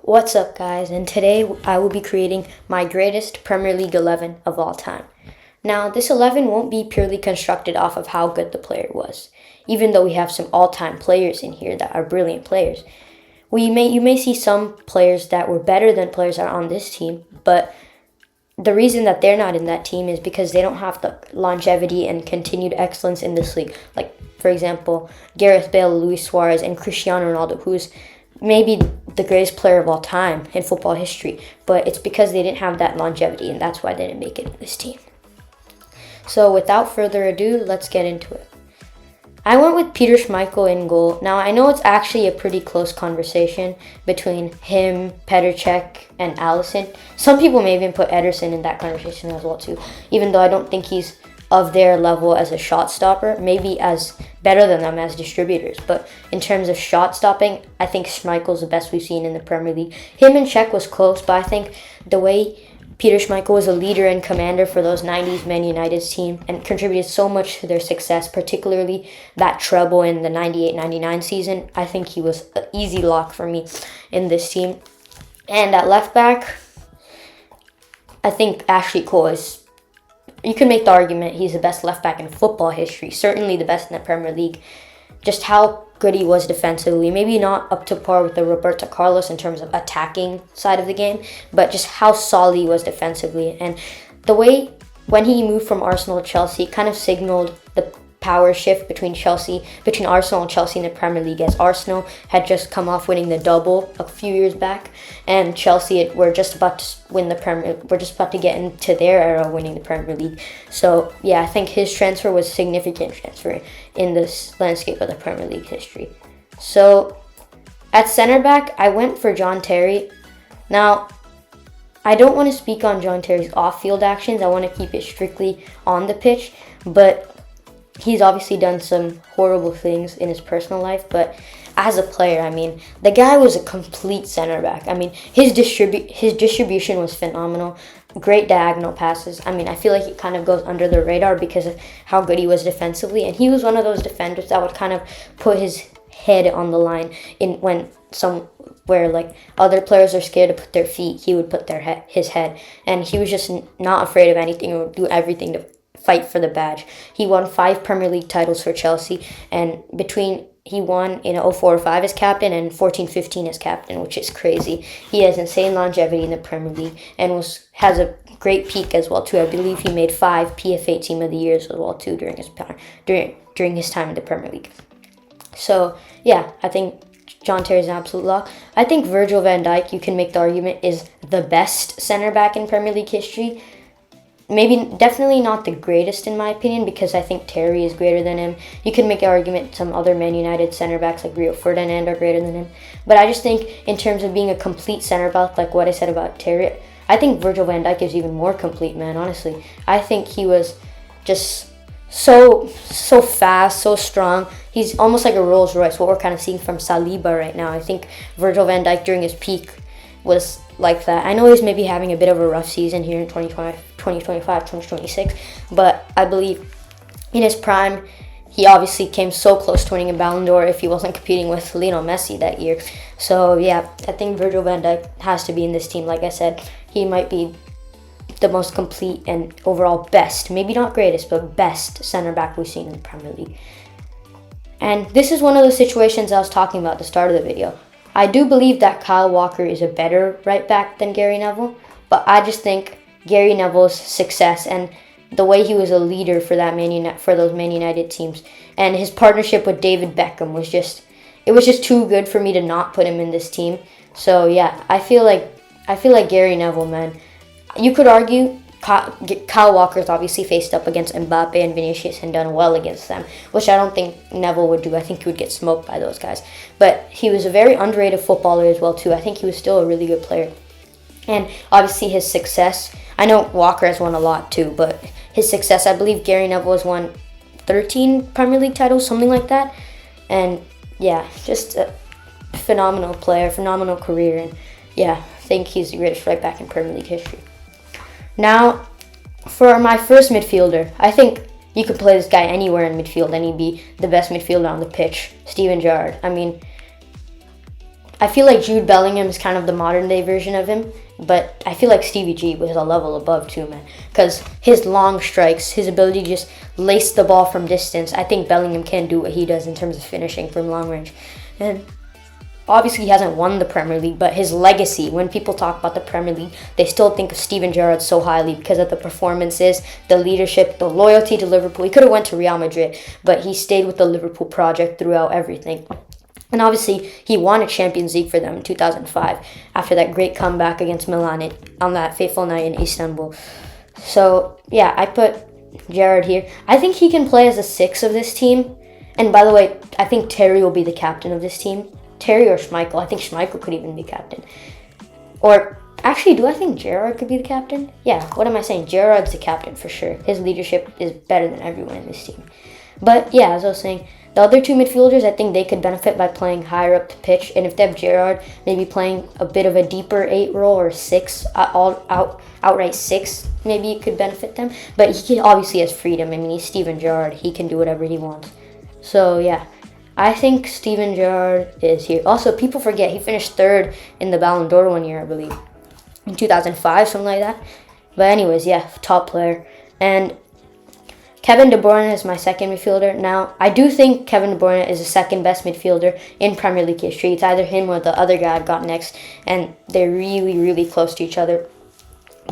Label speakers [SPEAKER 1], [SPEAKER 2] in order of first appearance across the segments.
[SPEAKER 1] What's up, guys? And today I will be creating my greatest Premier League 11 of all time. Now, this 11 won't be purely constructed off of how good the player was, even though we have some all-time players in here that are brilliant players. You may see some players that were better than players that are on this team, but the reason that they're not in that team is because they don't have the longevity and continued excellence in this league. Like, for example, Gareth Bale, Luis Suarez, and Cristiano Ronaldo, who's maybe the greatest player of all time in football history, but it's because they didn't have that longevity, and that's why they didn't make it in this team. So without further ado, let's get into it. I went with Peter Schmeichel in goal. Now, I know it's actually a pretty close conversation between him, Petr Cech, and Alisson. Some people may even put Ederson in that conversation as well too, even though I don't think he's of their level as a shot stopper, maybe as better than them as distributors. But in terms of shot stopping, I think Schmeichel's the best we've seen in the Premier League. Him and Cech was close, but I think the way Peter Schmeichel was a leader and commander for those 90s Man United's team and contributed so much to their success, particularly that treble in the 98-99 season. I think he was an easy lock for me in this team. And at left back, I think Ashley Cole is, you can make the argument he's the best left back in football history, certainly the best in the Premier League. Just how good he was defensively, maybe not up to par with the Roberto Carlos in terms of attacking side of the game, but just how solid he was defensively. And the way when he moved from Arsenal to Chelsea, it kind of signaled the power shift between Arsenal and Chelsea in the Premier League, as Arsenal had just come off winning the double a few years back, and Chelsea were just about to win the Premier. We're just about to get into their era of winning the Premier League. So yeah, I think his transfer was a significant transfer in this landscape of the Premier League history. So at center back, I went for John Terry. Now, I don't want to speak on John Terry's off-field actions. I want to keep it strictly on the pitch, but he's obviously done some horrible things in his personal life, but as a player, I mean, the guy was a complete center back. I mean, his distribution was phenomenal. Great diagonal passes. I mean, I feel like it kind of goes under the radar because of how good he was defensively, and he was one of those defenders that would kind of put his head on the line where like other players are scared to put their feet, he would put his head, and he was just not afraid of anything and would do everything to fight for the badge. He won 5 Premier League titles for Chelsea, and he won in 04-05 as captain and 14-15 as captain, which is crazy. He has insane longevity in the Premier League and has a great peak as well too. I believe he made 5 PFA Team of the Years as well too during his time in the Premier League. So yeah, I think John Terry's an absolute lock. I think Virgil van Dijk, you can make the argument, is the best center back in Premier League history. Definitely not the greatest in my opinion, because I think Terry is greater than him. You can make an argument some other Man United center backs like Rio Ferdinand are greater than him. But I just think in terms of being a complete center back, like what I said about Terry, I think Virgil van Dijk is even more complete, man, honestly. I think he was just so fast, so strong. He's almost like a Rolls Royce, what we're kind of seeing from Saliba right now. I think Virgil van Dijk during his peak was like that. I know he's maybe having a bit of a rough season here in 2025, 2026, but I believe in his prime, he obviously came so close to winning a Ballon d'Or if he wasn't competing with Lionel Messi that year. So yeah, I think Virgil van Dijk has to be in this team. Like I said, he might be the most complete and overall best, maybe not greatest, but best center back we've seen in the Premier League. And this is one of the situations I was talking about at the start of the video. I do believe that Kyle Walker is a better right back than Gary Neville, but I just think Gary Neville's success and the way he was a leader for those Man United teams, and his partnership with David Beckham was just too good for me to not put him in this team. So yeah, I feel like Gary Neville, man. You could argue Kyle Walker's obviously faced up against Mbappe and Vinicius and done well against them, which I don't think Neville would do. I think he would get smoked by those guys. But he was a very underrated footballer as well too. I think he was still a really good player. And obviously his success, I know Walker has won a lot too, but his success, I believe Gary Neville has won 13 Premier League titles, something like that. And yeah, just a phenomenal player, phenomenal career. And yeah, I think he's the greatest right back in Premier League history. Now, for my first midfielder, I think you could play this guy anywhere in midfield and he'd be the best midfielder on the pitch, Steven Gerrard. I mean, I feel like Jude Bellingham is kind of the modern day version of him, but I feel like Stevie G was a level above too, man. Because his long strikes, his ability to just lace the ball from distance, I think Bellingham can do what he does in terms of finishing from long range. And obviously, he hasn't won the Premier League, but his legacy, when people talk about the Premier League, they still think of Steven Gerrard so highly because of the performances, the leadership, the loyalty to Liverpool. He could have went to Real Madrid, but he stayed with the Liverpool project throughout everything. And obviously, he won a Champions League for them in 2005 after that great comeback against Milan on that fateful night in Istanbul. So, yeah, I put Gerrard here. I think he can play as a 6 of this team. And by the way, I think Terry will be the captain of this team. Terry or Schmeichel. I think Schmeichel could even be captain. Or, actually, do I think Gerrard could be the captain? Yeah, what am I saying? Gerrard's the captain for sure. His leadership is better than everyone in this team. But, yeah, as I was saying, the other two midfielders, I think they could benefit by playing higher up the pitch. And if they have Gerrard, maybe playing a bit of a deeper 8 role or 6, outright 6, maybe it could benefit them. But he obviously has freedom. I mean, he's Steven Gerrard. He can do whatever he wants. So, yeah, I think Steven Gerrard is here. Also, people forget he finished 3rd in the Ballon d'Or one year, I believe. In 2005, something like that. But anyways, yeah, top player. And Kevin De Bruyne is my second midfielder. Now, I do think Kevin De Bruyne is the second best midfielder in Premier League history. It's either him or the other guy I got next, and they're really, really close to each other.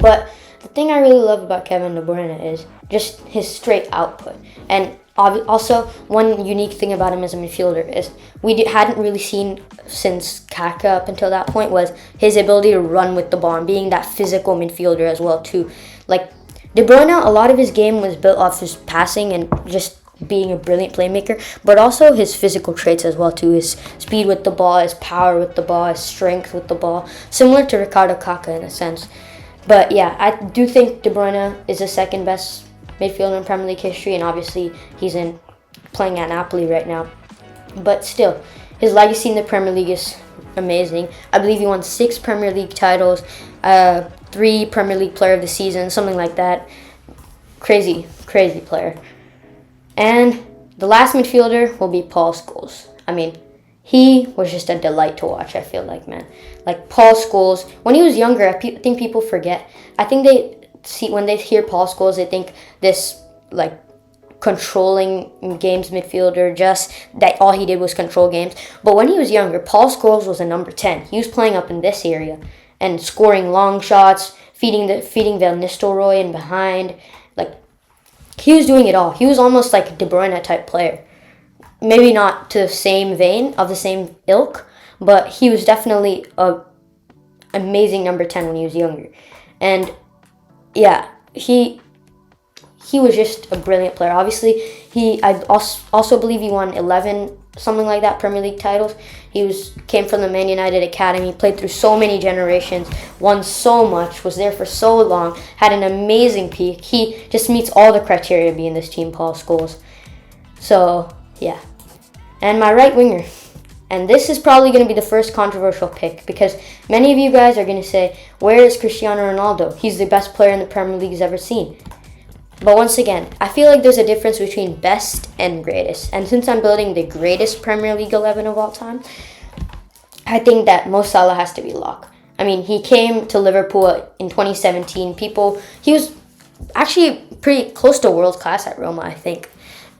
[SPEAKER 1] But the thing I really love about Kevin De Bruyne is just his straight output. And also, one unique thing about him as a midfielder is hadn't really seen since Kaka up until that point was his ability to run with the ball and being that physical midfielder as well too. Like De Bruyne, a lot of his game was built off his passing and just being a brilliant playmaker, but also his physical traits as well too. His speed with the ball, his power with the ball, his strength with the ball, similar to Ricardo Kaka in a sense. But yeah, I do think De Bruyne is the second best midfielder in Premier League history, and obviously he's playing at Napoli right now. But still, his legacy in the Premier League is amazing. I believe he won 6 Premier League titles, 3 Premier League Player of the Season, something like that. Crazy, crazy player. And the last midfielder will be Paul Scholes. I mean, he was just a delight to watch, I feel like, man. Like, Paul Scholes, when he was younger, I think people forget. I think when they hear Paul Scholes, they think this, like, controlling games midfielder, just that all he did was control games. But when he was younger, Paul Scholes was a number 10. He was playing up in this area and scoring long shots, feeding Van Nistelrooy in behind. Like, he was doing it all. He was almost like a De Bruyne type player. Maybe not to the same vein, of the same ilk, but he was definitely a amazing number 10 when he was younger. And yeah, he was just a brilliant player. Obviously, I also believe he won 11, something like that, Premier League titles. He came from the Man United Academy, played through so many generations, won so much, was there for so long, had an amazing peak. He just meets all the criteria to be in this team, Paul Scholes. So, yeah. And my right winger. And this is probably going to be the first controversial pick because many of you guys are going to say, where is Cristiano Ronaldo? He's the best player in the Premier League has ever seen. But once again, I feel like there's a difference between best and greatest. And since I'm building the greatest Premier League 11 of all time, I think that Mo Salah has to be lock. I mean, he came to Liverpool in 2017. He was actually pretty close to world class at Roma, I think.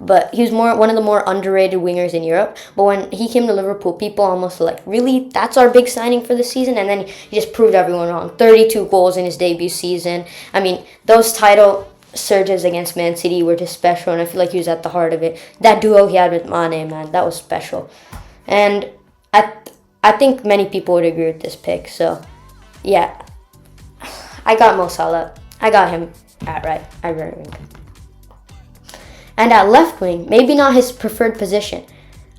[SPEAKER 1] But he was one of the more underrated wingers in Europe. But when he came to Liverpool, people almost were like, really? That's our big signing for the season? And then he just proved everyone wrong. 32 goals in his debut season. I mean, those title surges against Man City were just special, and I feel like he was at the heart of it. That duo he had with Mane, man, that was special. And I think many people would agree with this pick. So, yeah, I got Mo Salah. I got him at right wing. And at left wing, maybe not his preferred position,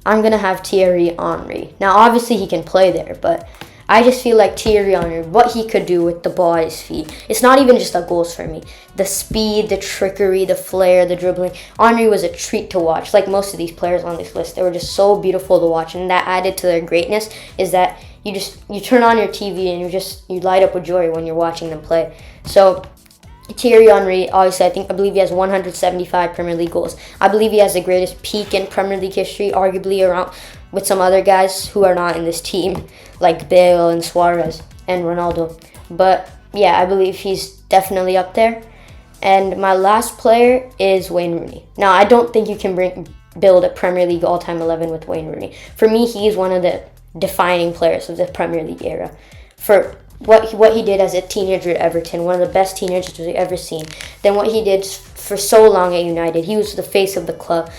[SPEAKER 1] I'm going to have Thierry Henry. Now, obviously, he can play there, but I just feel like Thierry Henry, what he could do with the ball at his feet. It's not even just the goals for me. The speed, the trickery, the flair, the dribbling. Henry was a treat to watch. Like most of these players on this list, they were just so beautiful to watch. And that added to their greatness is that you turn on your TV and you light up with joy when you're watching them play. So Thierry Henry, obviously, I believe he has 175 Premier League goals. I believe he has the greatest peak in Premier League history, arguably around with some other guys who are not in this team, like Bale and Suarez and Ronaldo. But yeah, I believe he's definitely up there. And my last player is Wayne Rooney. Now, I don't think you can build a Premier League all-time 11 with Wayne Rooney. For me, he's one of the defining players of the Premier League era. For what he did as a teenager at Everton, one of the best teenagers we've ever seen. Then what he did for so long at United, he was the face of the club.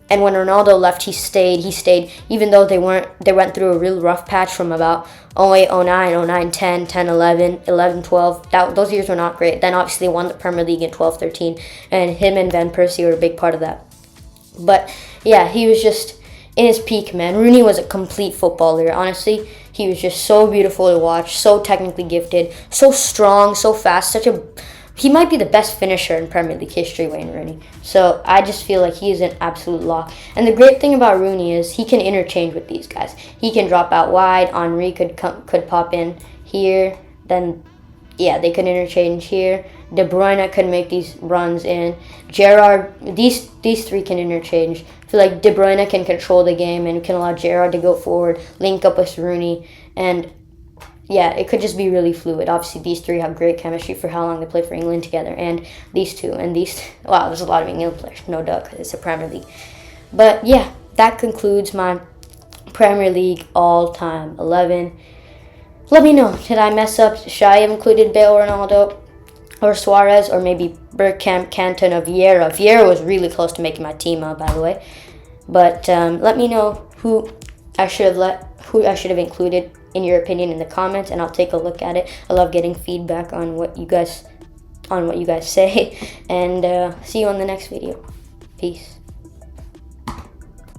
[SPEAKER 1] And when Ronaldo left, he stayed. Even though they went through a real rough patch from about 08, 09, 09, 10, 10, 11, 11, 12. Those years were not great. Then obviously they won the Premier League in 12, 13, and him and Van Persie were a big part of that. But yeah, he was just in his peak, man. Rooney was a complete footballer, honestly. He was just so beautiful to watch, so technically gifted, so strong, so fast, he might be the best finisher in Premier League history, Wayne Rooney. So I just feel like he is an absolute lock. And the great thing about Rooney is he can interchange with these guys. He can drop out wide. Henry could pop in here. Then, yeah, they could interchange here. De Bruyne could make these runs in. Gerrard, these three can interchange. I feel like De Bruyne can control the game and can allow Gerrard to go forward, link up with Rooney, and yeah, it could just be really fluid. Obviously, these three have great chemistry for how long they played for England together, and these two, wow, there's a lot of England players, no doubt, because it's a Premier League. But yeah, that concludes my Premier League all-time 11. Let me know, did I mess up? Should I have included Bale, Ronaldo, or Suarez, or maybe Bergkamp, Cantona, Vieira? Vieira was really close to making my team out, by the way. But let me know who I should have included in your opinion in the comments, and I'll take a look at it. I love getting feedback on what you guys say, and see you on the next video. Peace.